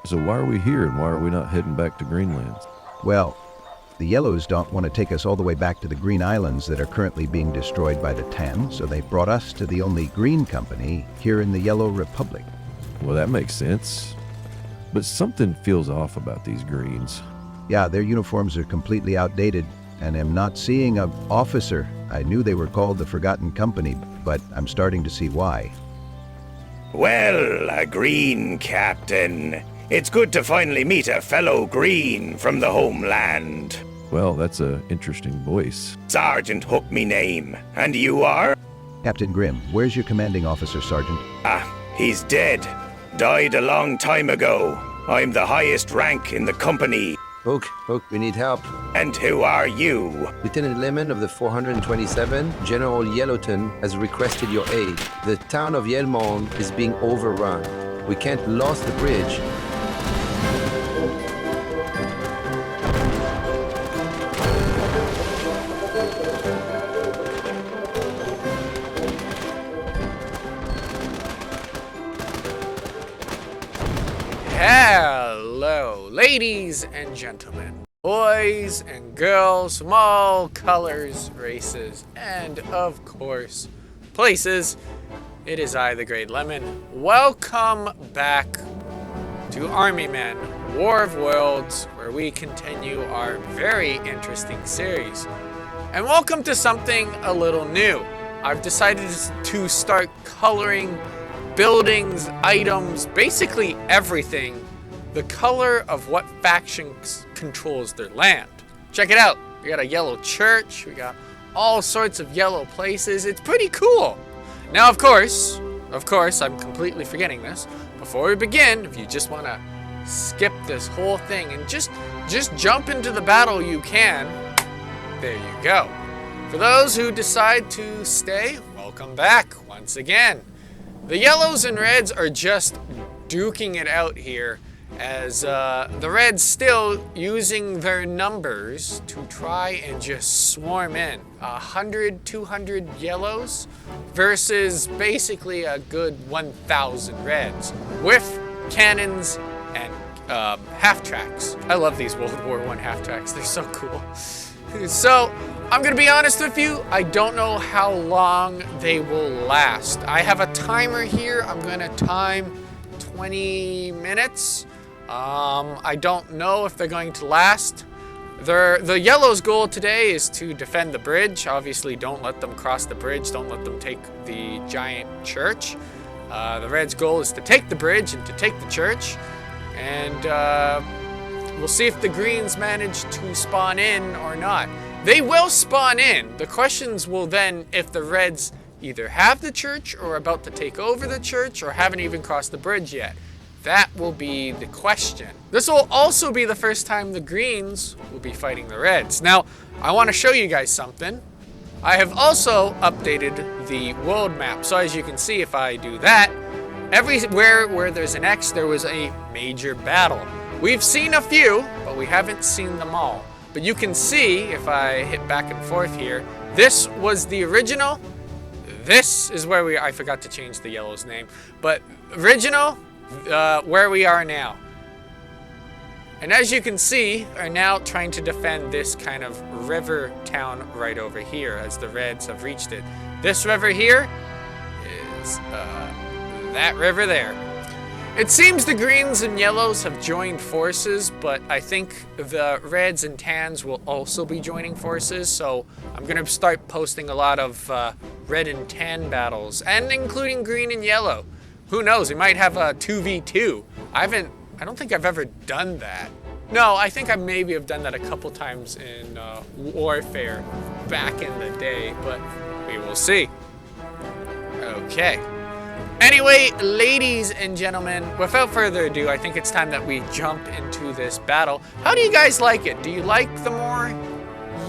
So why are we here and why are we not heading back to Greenland? Well, the Yellows don't want to take us all the way back to the Green Islands that are currently being destroyed by the Tan, so they brought us to the only Green company here in the Yellow Republic. Well, that makes sense. But something feels off about these Greens. Yeah, their uniforms are completely outdated, and I'm not seeing an officer. I knew they were called the Forgotten Company, but I'm starting to see why. Well, a Green Captain. It's good to finally meet a fellow Green from the homeland. Well, that's an interesting voice. Sergeant Hook me name. And you are? Captain Grimm, where's your commanding officer, Sergeant? He's dead. Died a long time ago. I'm the highest rank in the company. Hook, we need help. And who are you? Lieutenant Lemon of the 427, General Yellowton has requested your aid. The town of Yellomon is being overrun. We can't lose the bridge. Hello, ladies and gentlemen, boys and girls from all colors, races, and of course, places. It is I, the Great Lemon. Welcome back to Armymen, War of Worlds, where we continue our very interesting series. And welcome to something a little new. I've decided to start coloring buildings, items, basically everything, the color of what faction controls their land. Check it out. We got a yellow church. We got all sorts of yellow places. It's pretty cool. Now, of course, I'm completely forgetting this. Before we begin, if you just want to skip this whole thing and just jump into the battle, you can. There you go. For those who decide to stay, welcome back once again. The yellows and reds are just duking it out here as the reds still using their numbers to try and just swarm in. 100, 200 yellows versus basically a good 1,000 reds with cannons and half-tracks. I love these World War I half-tracks. They're so cool. So, I'm gonna be honest with you, I don't know how long they will last. I have a timer here. I'm gonna time 20 minutes. I don't know if they're going to last. The yellow's goal today is to defend the bridge. Obviously, don't let them cross the bridge. Don't let them take the giant church. The red's goal is to take the bridge and to take the church. And we'll see if the greens manage to spawn in or not. They will spawn in. The questions will then, if the reds either have the church or are about to take over the church or haven't even crossed the bridge yet. That will be the question. This will also be the first time the greens will be fighting the reds. Now, I want to show you guys something. I have also updated the world map. So as you can see, if I do that, everywhere where there's an X, there was a major battle. We've seen a few, but we haven't seen them all. But you can see, if I hit back and forth here, this was the original. This is where I forgot to change the yellow's name, but original, where we are now. And as you can see, are now trying to defend this kind of river town right over here as the reds have reached it. This river here is that river there. It seems the greens and yellows have joined forces, but I think the reds and tans will also be joining forces, so I'm going to start posting a lot of red and tan battles, and including green and yellow. Who knows, we might have a 2v2. I don't think I've ever done that. No, I think I maybe have done that a couple times in Warfare back in the day, but we will see. Okay. Anyway, ladies and gentlemen, without further ado, I think it's time that we jump into this battle. How do you guys like it? Do you like the more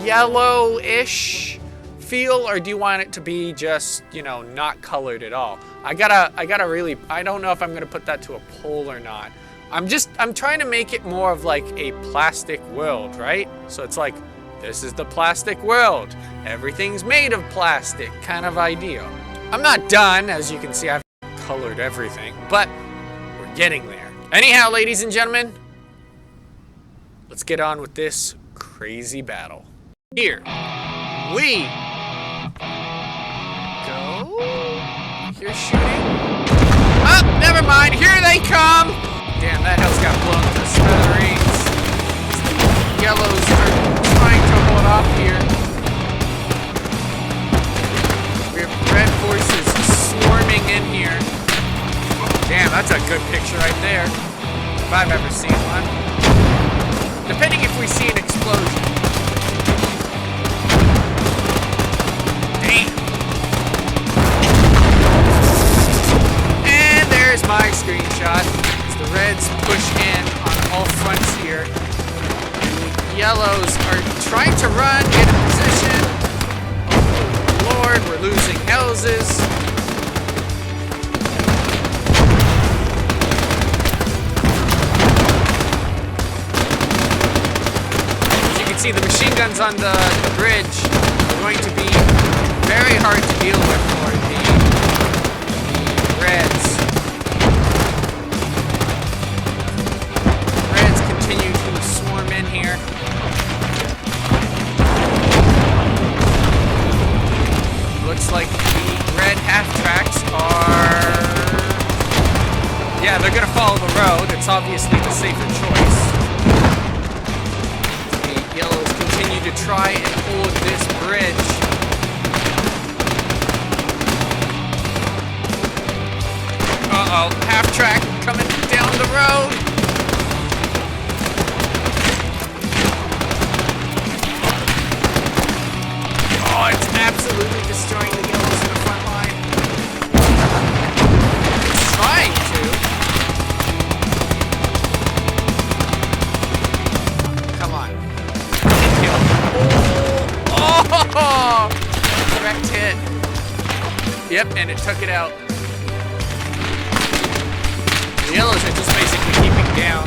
yellow-ish feel, or do you want it to be just, you know, not colored at all? I don't know if I'm gonna put that to a poll or not. I'm trying to make it more of like a plastic world, right? So it's like, this is the plastic world. Everything's made of plastic kind of idea. I'm not done, as you can see, I've colored everything, but we're getting there. Anyhow, ladies and gentlemen, let's get on with this crazy battle. Here we go. You're shooting. Oh, never mind. Here they come. Damn, that hell's got blown to smithereens. The yellows are trying to hold off here. We have red forces swarming in here. Damn, that's a good picture right there. If I've ever seen one. Depending if we see an explosion. Damn. And there's my screenshot. As the reds push in on all fronts here. The yellows are trying to run, get in position. Oh Lord, we're losing houses. See, the machine guns on the bridge are going to be very hard to deal with for the Reds. Reds continue to swarm in here. Looks like the red half-tracks are... Yeah, they're going to follow the road. It's obviously the safer choice. Yellows continue to try and hold this bridge. Uh-oh, half-track coming down the road. Oh, it's absolutely destroying the yellows in the front line. It's trying to. Come on. Oh! Direct hit. Yep, and it took it out. The yellows are just basically keeping down,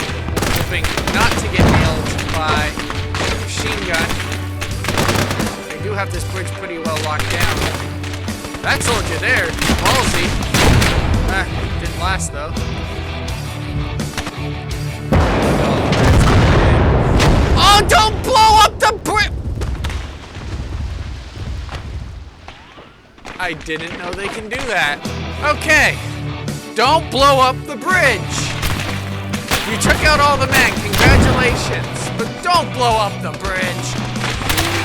hoping not to get nailed by the machine gun. They do have this bridge pretty well locked down. That soldier there, ballsy. Didn't last though. Oh, don't blow up the bridge! I didn't know they can do that. Okay. Don't blow up the bridge. You took out all the men. Congratulations. But don't blow up the bridge.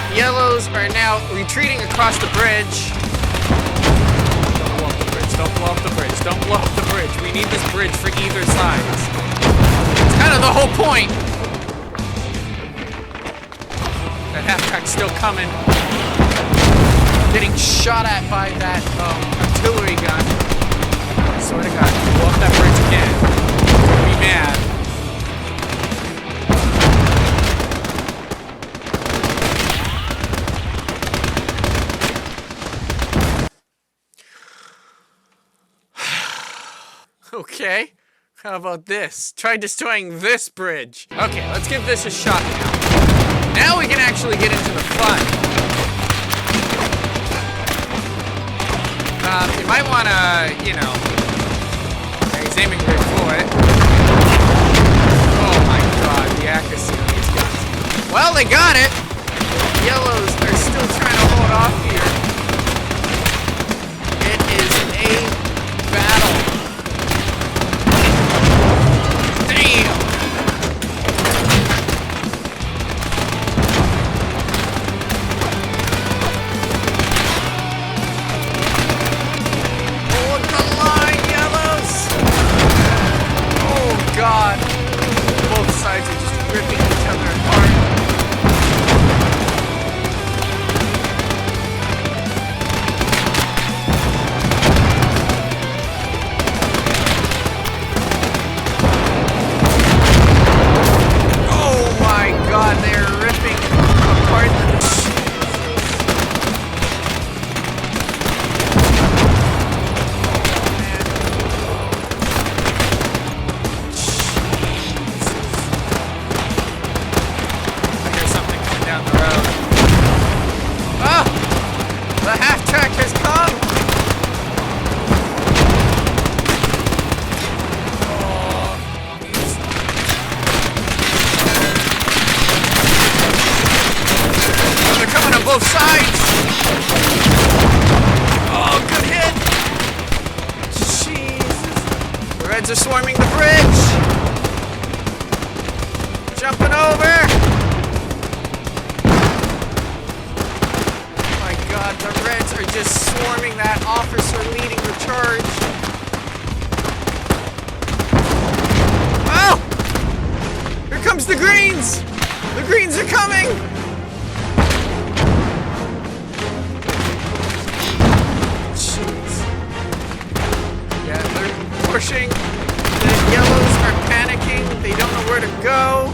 The yellows are now retreating across the bridge. Don't blow up the bridge. Don't blow up the bridge. Don't blow up the bridge. We need this bridge for either side. It's kind of the whole point. That half-track's still coming. Getting shot at by that artillery gun. I swear to God, blow up that bridge again. Don't be mad. Okay, how about this? Try destroying this bridge. Okay, let's give this a shot now. Now we can actually get into the fun. You might want to, you know, he's aiming right for it. Oh my God, the accuracy on these guns. Well, they got it. The yellows are still trying to hold off here. It is a battle. Damn. God. Both sides are just ripping each other apart. both sides. Oh, good hit. Jesus. The Reds are swarming the bridge. Jumping over. Oh my God, the Reds are just swarming that officer leading the charge. Oh! Here comes the Greens! The Greens are coming! Jeez. Yeah, they're pushing. The Yellows are panicking. They don't know where to go.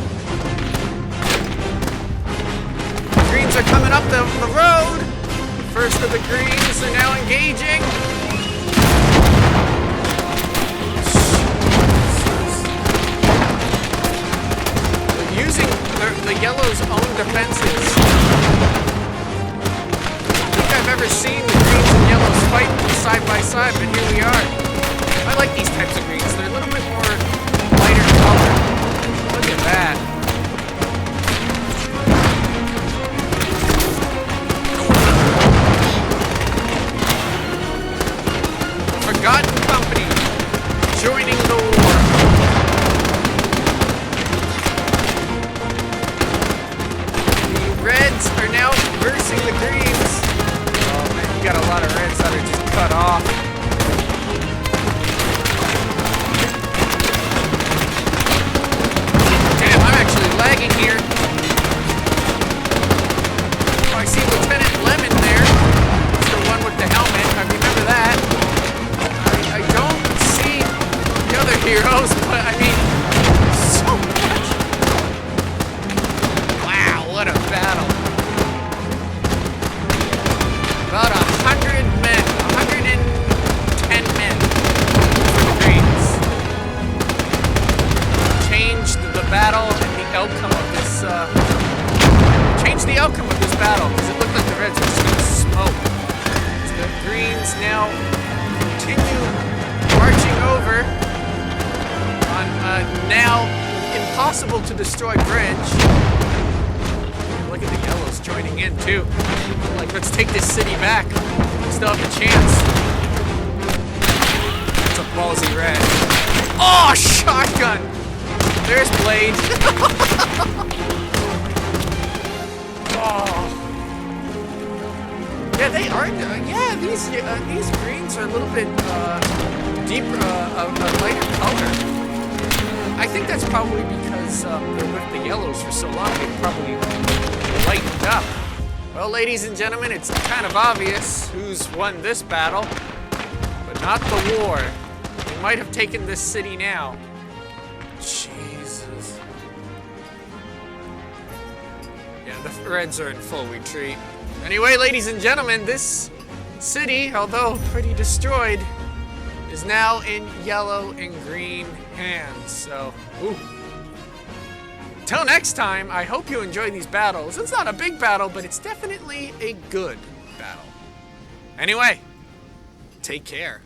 The Greens are coming up the road. First of the Greens are now engaging. They're using the Yellows' own defenses. I don't think I've ever seen the Greens and Yellows fight side by side, but here we are. I like these types of Greens. They're a little bit more lighter color. Look at that. Forgotten Company joining the war. The Reds are now versing the Greens. Oh man, you got a lot of Reds that are just cut off. Damn, I'm actually lagging here. Oh, I see Lieutenant Lemon there. It's the one with the helmet. I remember that. I don't see the other heroes, but I mean, so much. Wow, what a battle. About 100 men, 110 men for the Greens. Changed the battle and the outcome of this, changed the outcome of this battle, because it looked like the Reds were just going to smoke. The Greens now continue marching over on now impossible to destroy bridge. Look at the Yellows joining in too. Like, let's take this city back. We still have a chance. It's a ballsy Red. Oh, shotgun! There's Blade. Oh. Yeah, they are. Yeah, these Greens are a little bit deeper, a lighter color. I think that's probably because they're with the Yellows for so long. They probably lightened up. Well, ladies and gentlemen, it's kind of obvious who's won this battle, but not the war. They might have taken this city now. Jesus. Yeah, the Reds are in full retreat. Anyway, ladies and gentlemen, this city, although pretty destroyed, is now in yellow and green hands. So, ooh. Till next time, I hope you enjoy these battles. It's not a big battle, but it's definitely a good battle. Anyway, take care.